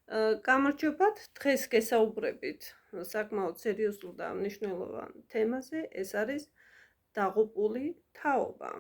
გამარჯობათ, დღეს გესაუბრებით საკმაოდ სერიოზულ და მნიშვნელოვან თემაზე, ეს არის დაღუპული თაობა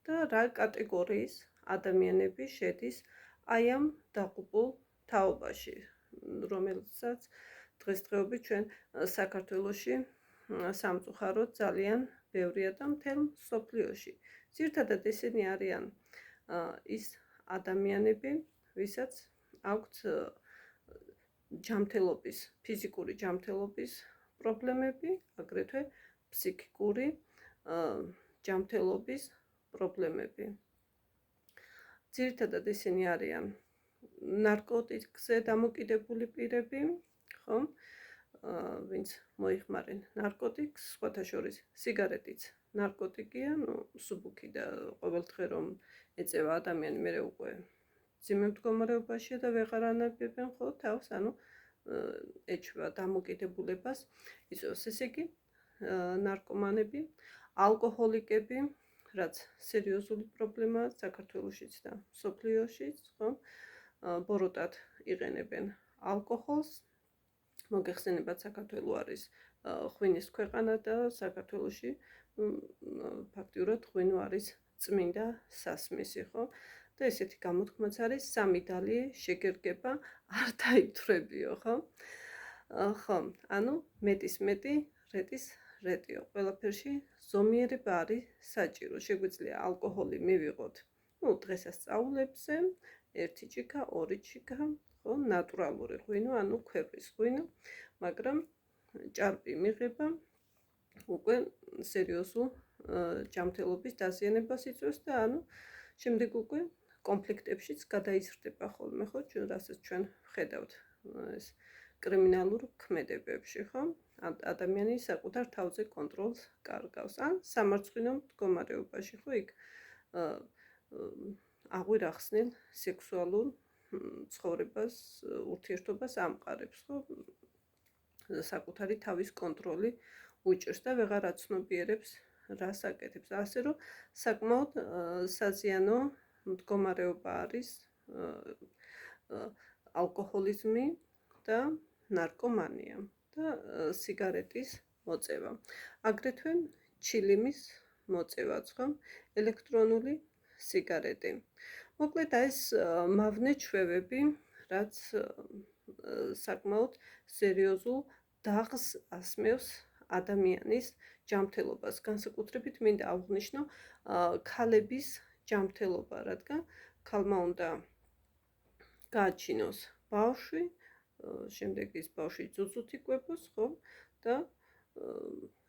და რა კატეგორიის ადამიანები შედის აი ამ დაღუპულ თაობაში, რომელსაც დღესდღეობით ჩვენ საქართველოში სამწუხაროდ ძალიან ბევრია და მთელ მსოფლიოში. ძირითადად ესენი არიან ის ადამიანები, ვისაც აქვთ ჯანმრთელობის, ფიზიკური ჯანმრთელობის პრობლემები, აგრეთვე ფსიქიკური ჯანმრთელობის პრობლემები. ძირითადად ესენი არიან ნარკოტიკზე დამოკიდებული პირები, ხო? ვინც მოიხმარენ ნარკოტიკს, სხვათა შორის სიგარეტიც ნარკოტიკია, სუბუქი და ყოველდღე რომ ეწევა ადამიანი, მერე უკვე ძიმე მდგომარეობაშია და ვეღარ ანაბებენ ხო თავს, ანუ ეჩვევა დამოკიდებულებას, იწვევს, ესე იგი, ნარკომანები, ალკოჰოლიკები, რაც სერიოზული პრობლემაა საქართველოშიც და მსოფლიოშიც, ხო? ბოროტად იყენებენ ალკოჰოლს. მოგეხსენებათ, საქართველო არის ღვინის ქვეყანა და საქართველოში ფაქტიურად ღვინო არის წმინდა სასმისი, ხო? და ესეთი გამოთქმაც არის, სამი დალი შეგერგება არ დაითვრებიო, ხო? ხო, ანუ მეტის მეტი, რეტის რეტიო. ყველაფერში ზომიერება არის საჭირო. შეგვიძლია ალკოჰოლი მივიღოთ, დღესასწაულებზე, 1 ჩიქა, 2 ჩიქა, ხო, ნატურალური ღვინო, ანუ ქვევრის ღვინო, მაგრამ ჭარბი მიღება უკვე სერიოზულ ჯანმრთელობის დაზიანებას იწვევს და ანუ შემდეგ უკვე კონფლიქტებშიც გადაიზრდება ხოლმე, ხო, რასაც ჩვენ ვხედავთ ეს კრიმინალურ ქმედებებში, ხო? ადამიანი საკუთარ თავზე კონტროლს კარგავს, ან სამარცხვინო მდგომარეობაში, ხო, იქ აღვირახსნილ სექსუალურ ცხოვრებას, ურთიერთობას ამყარებს, ხო? საკუთარი თავის კონტროლი უჭერს და ვეღარ აცნობიერებს რას აკეთებს. ასე რომ საკმაოდ საზიანო მდგომარეობა არის ალკოჰოლიზმი და ნარკომანია და სიგარეტის მოწევა. აგრეთვე ჩილიმის მოწევაც, ხო? ელექტრონული სიგარეტი. მოკლედ ეს მავნე ჩვევები, რაც საკმაოდ სერიოზულ დაღს ასმევს ადამიანის ჯანმრთელობას. განსაკუთრებით მინდა აღვნიშნო ქალების ჯანმრთელობა, რადგან ქალმა უნდა გააჩინოს ბავშვი, შემდეგ ის ბავშვი ძუძუთ იკვებოს, ხო? და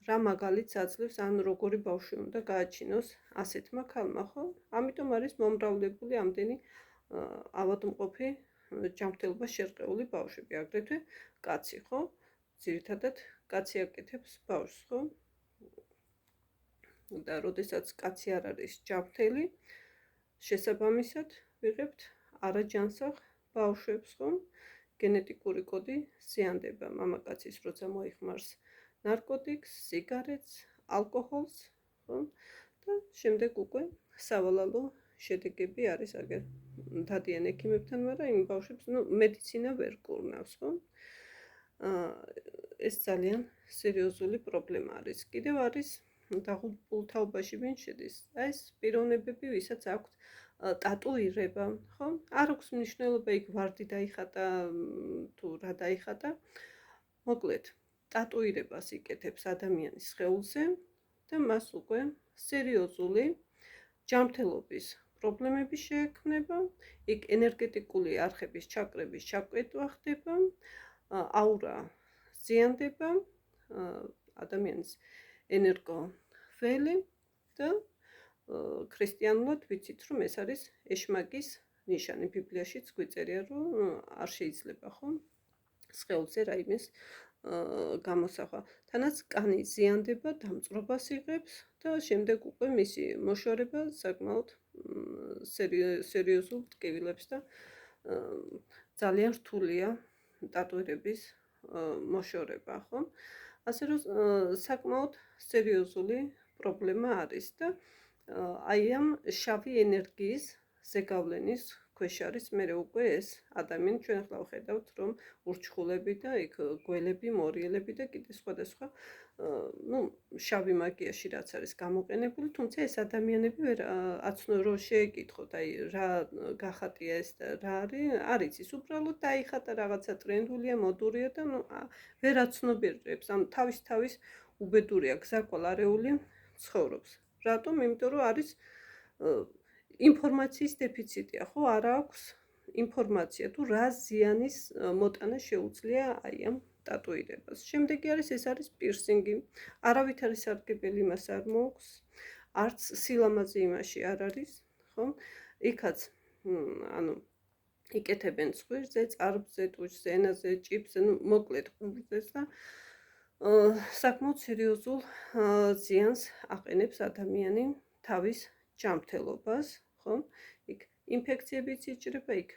რა მაგალითს აძლევს, ან როგორი ბავშვი უნდა გააჩინოს ასეთმა ქალმა, ხო? ამიტომ არის მომრავლებული ამდენი ავადმყოფი ჯანმრთელობა შერყეული ბავშვები, აგრეთვე კაცი, ხო? ძირითადად კაცი აკეთებს ბავშვს, ხო? და როდესაც კაცი არ არის ჯანმრთელი, შესაბამისად ვიღებთ არაჯანსაღ ბავშვებს, ხო? გენეტიკური კოდი ზიანდება მამაკაცის, როცა მოიხმარს ნარკოტიკს, სიგარეტს, ალკოჰოლს, ხო? და შემდეგ უკვე სავალალო შედეგები არის, აგერ დადიან ექიმებთან, მაგრამ იმ ბავშვებს, მედიცინა ვერ კურნავს, ხო? ეს ძალიან სერიოზული პრობლემა არის. კიდევ არის დაღუპულ თაობაში ვინ შედის? ეს პიროვნებები, ვისაც აქვთ ტატუირება, ხო? არ აქვს მნიშვნელობა იქ ვარდი დაიხატა თუ რა დაიხატა. მოკლედ, ტატუირებას იკეთებს ადამიანის სხეულზე და მას უკვე სერიოზული ჯანმრთელობის პრობლემები შეექმნება, იქ ენერგეტიკული არხების ჩაკრების ჩაკვეთვა ხდება, აურა ზიანდება, ადამიანის ენერგო ველი და ქრისტიანულად ვიცით, რომ ეს არის ეშმაკის ნიშანი. ბიბლიაშიც გვიწერია, რომ არ შეიძლება, ხო? სხეულზე რაიმეს გამოსახვა. თანაც კანი ზიანდება, დამწვრობას იღებს და შემდეგ უკვე მისი მოშორება საკმაოდ სერიოზულ ტკივილებს და ძალიან რთულია ტატუირების მოშორება, ხო? ასე რომ საკმაოდ სერიოზული პრობლემა არის და აი ამ შავი ენერგიის ზეგავლენის ქვეშ არის მე უკვე ეს ადამიანი ჩვენ ახლა ვხედავთ რომ ურჩხულები და იქ გველები, მორიელები და კიდე სხვადასხვა შავი მაგიაში რაც არის გამოყენებული, თუმცა ეს ადამიანები ვერ აცნო რომ შეეკითხოთ, აი რა გახატია ეს და რა არის ის უბრალოდ დაიხატა რაღაცა ტრენდულია, მოდურია და ვერ აცნობიერებს, ამ თავის უბედურია გზაკვალარეული ცხოვრობს. რატომ? იმიტომ რომ არის ინფორმაციის დეფიციტია, ხო, არ აქვს ინფორმაცია თუ რა ზიანის მოტანა შეუძლია აი ამ ტატუირებას. შემდეგი არის ეს არის პირსინგი. არავით არის სარგებელი მას არ მოაქვს. არც სილამაზე იმაში არ არის, ხო? იქაც ანუ იკეთებენ ცხვირზე, წარბზე, ტუჩზე, ენაზე, ჭიბზე, მოკლედ ყურძეს და საკმაოდ სერიოზულ ზიანს აყენებს ადამიანი თავის ჯანმრთელობას, ხო? იქ ინფექციებიც იჭრება, იქ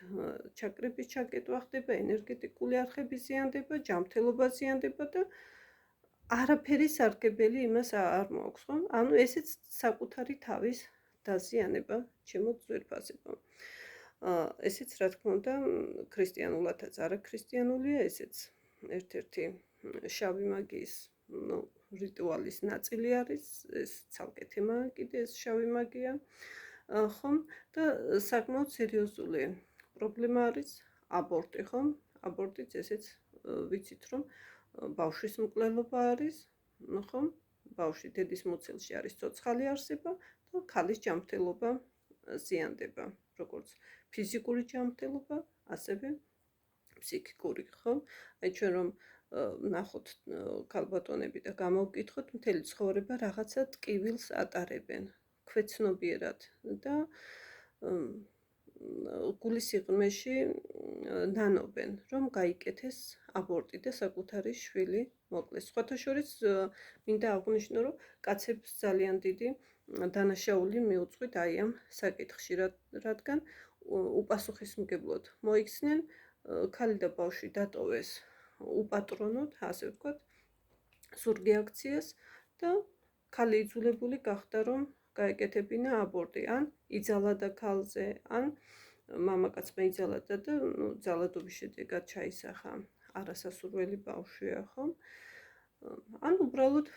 ჩაკრების ჩაკეტვა ხდება, ენერგეტიკული არხები ზიანდება, ჯანმრთელობა ზიანდება და არაფერი სარგებელი იმას არ მოაქვს, ხო? ანუ ესეც საკუთარი თავის დაზიანება, ჩემო ძვირფასებო. ესეც რა თქმა უნდა ქრისტიანულადაც არაქრისტიანულია, ესეც ერთ-ერთი შავი მაგიის რიტუალის ნაწილი არის, ეს ცალკე თემაა კიდე ეს შავი მაგია. ხომ და საკმაოდ სერიოზული პრობლემა არის აბორტი, ხომ? აბორტიც ესეც ვიცით რომ ბავშვის მკვლელობა არის, ხომ? ბავშვი დედის მოცელში არის ცოცხალი არსება და ქალის ჯანმრთელობა ზიანდება, როგორც ფიზიკური ჯანმრთელობა, ასევე ფსიქიკური, ხო? აი ჩვენ რომ ნახოთ ქალბატონები და გამოვკითხოთ, მთელი ცხოვრება რაღაცა ტკივილს ატარებენ. ქვეცნობიერად და გულის სიღრმეში ნანობენ, რომ გაიკეთეს აბორტი და საკუთარი შვილი მოკლეს. სხვათა შორის მინდა აღვნიშნო, რომ კაცებს ძალიან დიდი დანაშაული მიუძღვით აი ამ საკითხში, რადგან უპასუხისმგებლოდ მოიქცნენ, ქალი და ბავშვი დატოვეს უპატრონოდ, ასე ვთქვათ, ზურგი აქციას და ქალი იძულებული გახდა, რომ გაეკეთებინა აბორტი, ან იძალადა ქალზე, ან მამაკაცმა იძალადა და ძალადობის შედეგად ჩაისახა არასასურველი ბავშვია, ხო? ან უბრალოდ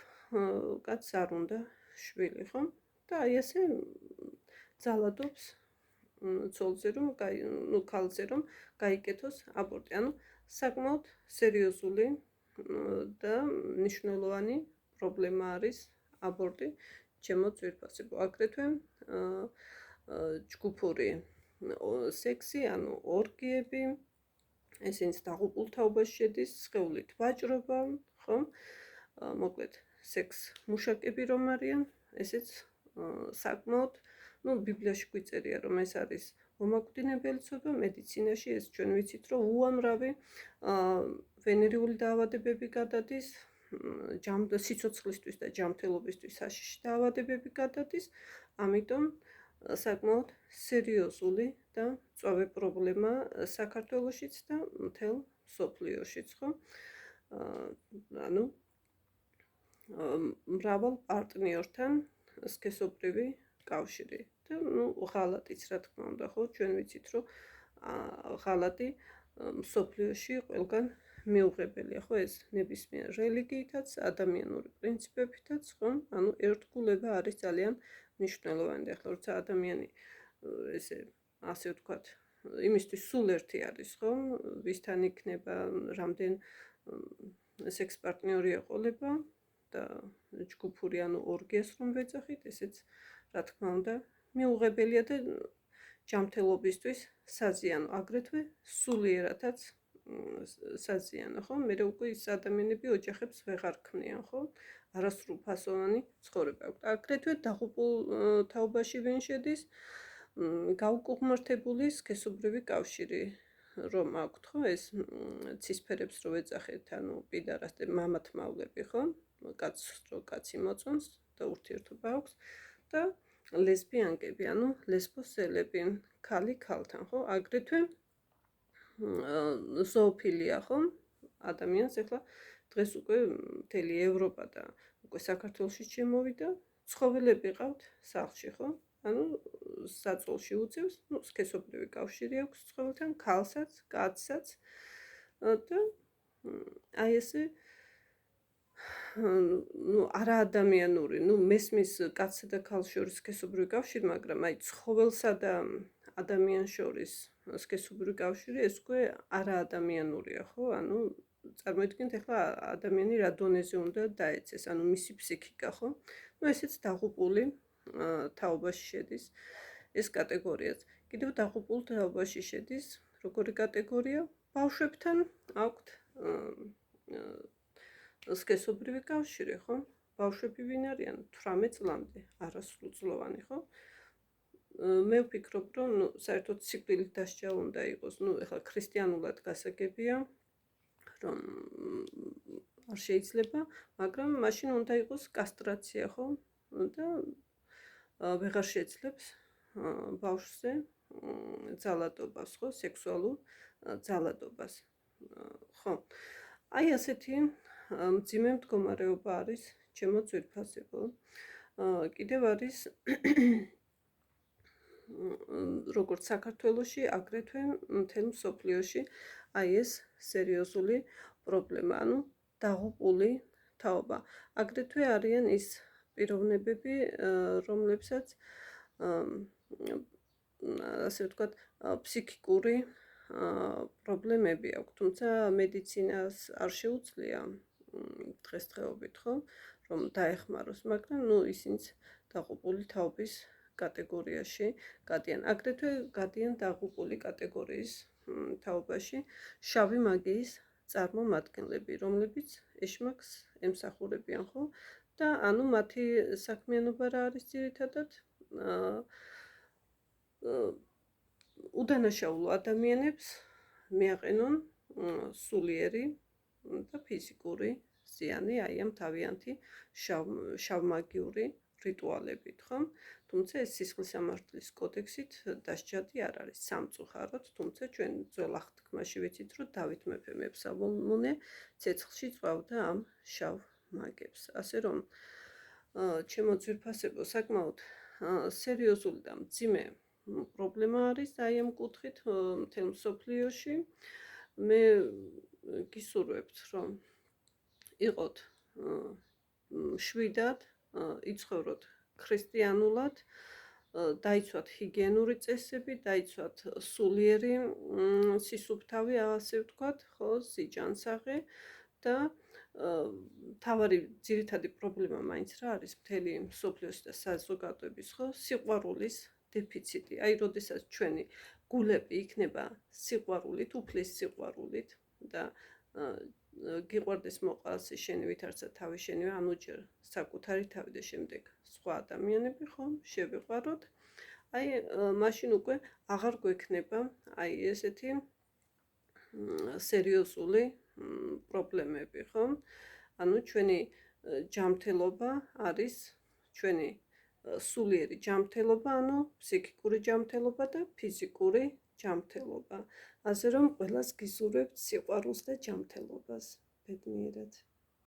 კაცს არ უნდა შვილი, ხო? და აი ესე ძალადობს ცოლზე რომ ქალზე რომ გაიკეთოს აბორტი. ანუ საკმაოდ სერიოზული და მნიშვნელოვანი პრობლემა არის აბორტი ჩემო ძვირფასებო. აგრეთვე ჯგუფური სექსი, ანუ ორგიები, ესენიც დაღუპულ თაობაში შედის, სხეულით ვაჭრობა, ხო? მოკლედ სექს მუშაკები რომ არიან, ესეც საკმაოდ, ბიბლიაში გვიწერია, რომ ეს არის მომაკვდინებელი ცოდვა, მედიცინაში ეს ჩვენ ვიცით, რომ უამრავი ვენერიული დაავადებები გადადის, სიცოცხლისთვის და ჯანმრთელობისთვის საშიში დაავადებები გადადის, ამიტომ საკმაოდ სერიოზული და მწვავე პრობლემა საქართველოშიც და მთელ მსოფლიოშიც, ხო? ანუ მრავალ პარტნიორთან სქესობრივი კავშირი და ღალატიც რა თქმა უნდა, ხო? ჩვენ ვიცით, რომ ღალატი მსოფლიოში ყველგან მიუღებელია, ხო? ეს ნებისმიერ რელიგიითაც, ადამიანური პრინციპებითაც, ხო? ანუ ერთგულება არის ძალიან მნიშვნელოვანი. ახლა როცა ადამიანი ესე ასე ვთქვათ, იმისთვის სულ ერთი არის, ხო? ვისთან იქნება, რამდენ სექს პარტნიორი ეყოლება და ჯგუფური ანუ ორგიას რომ ვეძახით, ესეც რა თქმა უნდა მიუღებელია და ჯანმრთელობისთვის საზიანო, აგრეთვე სულიერადაც საზიანო, ხო? მე უკვე ის ადამიანები ოჯახებს ვეღარ ქმნიან, ხო? არასრულფასოვანი ცხოვრება აქვს. აგრეთვე დაღუპულ თაობაში ვინ შედის, გაუკუღმართებული სქესობრივი კავშირი რომ აქვთ, ხო? ეს ცისფერებს რო ეძახეთ, ანუ პიდარას და მამათმავლები, ხო? კაცს რო კაცი მოწონს და ურთიერთობა აქვს და ლესბიანკები, ანუ ლესბოსელები, ქალი ქალთან, ხო? აგრეთვე ზოოფილია, ხო? ადამიანს ახლა დღეს უკვე მთელი ევროპა და უკვე საქართველოში შემოვიდა, ცხოველები ყავთ სახლში, ხო? ანუ საწოლში უწევს, სქესობრივი კავშირი აქვს ცხოველთან, ქალსაც, კაცსაც და აი ესე არაადამიანური, მესმის კაცსა და ქალს შორის სქესობრივი კავშირი, მაგრამ აი ცხოველსა და ადამიანს შორის სქესობრივი კავშირი ეს უკვე არაადამიანურია, ხო? ანუ წარმოიდგინეთ ახლა ადამიანი რა დონეზე უნდა დაეცეს, ანუ მისი ფსიქიკა, ხო? ესეც დაღუპული თაობაში შედის ეს კატეგორიაც. კიდევ დაღუპულ თაობაში შედის როგორი კატეგორია? ბავშვებთან აქვთ სქესობრივი კავშირი, ხო? ბავშვები ვინ არიან? 18 წლამდე, არასრულწლოვანი, ხო? მე ვფიქრობ, რომ საერთოდ სიკვდილით დასჯა უნდა იყოს. ეხლა ქრისტიანულად გასაგებია, რომ არ შეიძლება, მაგრამ მაშინ უნდა იყოს კასტრაცია, ხო? და ვეღარ შეძლებს ბავშვზე ძალადობას, ხო? სექსუალურ ძალადობას, ხო? აი ასეთი მძიმე მდგომარეობა არის ჩემო ძვირფასებო. კიდევ არის როგორც საქართველოში, აგრეთვე მთელ მსოფლიოში აი ეს სერიოზული პრობლემა, ანუ დაღუპული თაობა. აგრეთვე არიან ის პიროვნებები, რომლებსაც ასე ვთქვათ, ფსიქიკური პრობლემები აქვს, თუმცა მედიცინას არ შეუძლია დღესდღეობით, ხო, რომ დაეხმაროს, მაგრამ ისინიც დაღუპული თაობის კატეგორიაში გადიან. აგრეთვე გადიან დაღუპული კატეგორიის თაობაში შავი მაგიის წარმომადგენლები, რომლებიც ეშმაკს ემსახურებიან, ხო? და ანუ მათი საქმიანობა რა არის ძირითადად? უდანაშაულო ადამიანებს მიაყენონ სულიერი და ფიზიკური ზიანი, აი ამ თავიანთი შავმაგიური რიტუალებით, ხო? თუმცა ეს სისხლის სამართლის კოდექსით დასჯადი არ არის სამწუხაროდ, თუმცა ჩვენ ძველ აღთქმაში ვიცით, რომ დავით მეფე მეფსალმონე ცეცხლში წვავდა ამ შავ მაგებს. ასე რომ ჩემო ძვირფასებო, საკმაოდ სერიოზული და მძიმე პრობლემა არის აი ამ კუთხით მთელ მსოფლიოში. მე გისურვებთ, რომ იყოთ შვიდად, იცხოვროთ ქრისტიანულად, დაიცვათ ჰიგიენური წესები, დაიცვათ სულიერი სისუფთავი, ასე ვთქვათ, ხო, სიჯანსაღი და თავარი ძირითადი პრობლემა მაინც რა არის მთელი მსოფლიოს და საზოგადოების, ხო, სიყვარულის დეფიციტი. აი, როდესაც ჩვენი გულები იქნება სიყვარულით, უფლის სიყვარულით და გიყვარდეს მოყალს შენი ვითარცა თავი შენივე, ანუ ჯერ საკუთარი თავი და შემდეგ სხვა ადამიანები, ხო, შევიყვაროთ. აი, მაშინ უკვე აღარ გვექნება აი ესეთი სერიოზული პრობლემები, ხო? ანუ ჩვენი ჯანმრთელობა არის ჩვენი სულიერი ჯანმრთელობა, ანუ ფსიქიკური ჯანმრთელობა და ფიზიკური ჯანმრთელობა. ასე რომ ყველას გისურვებთ სიყვარულს და ჯანმრთელობას ბედნიერად.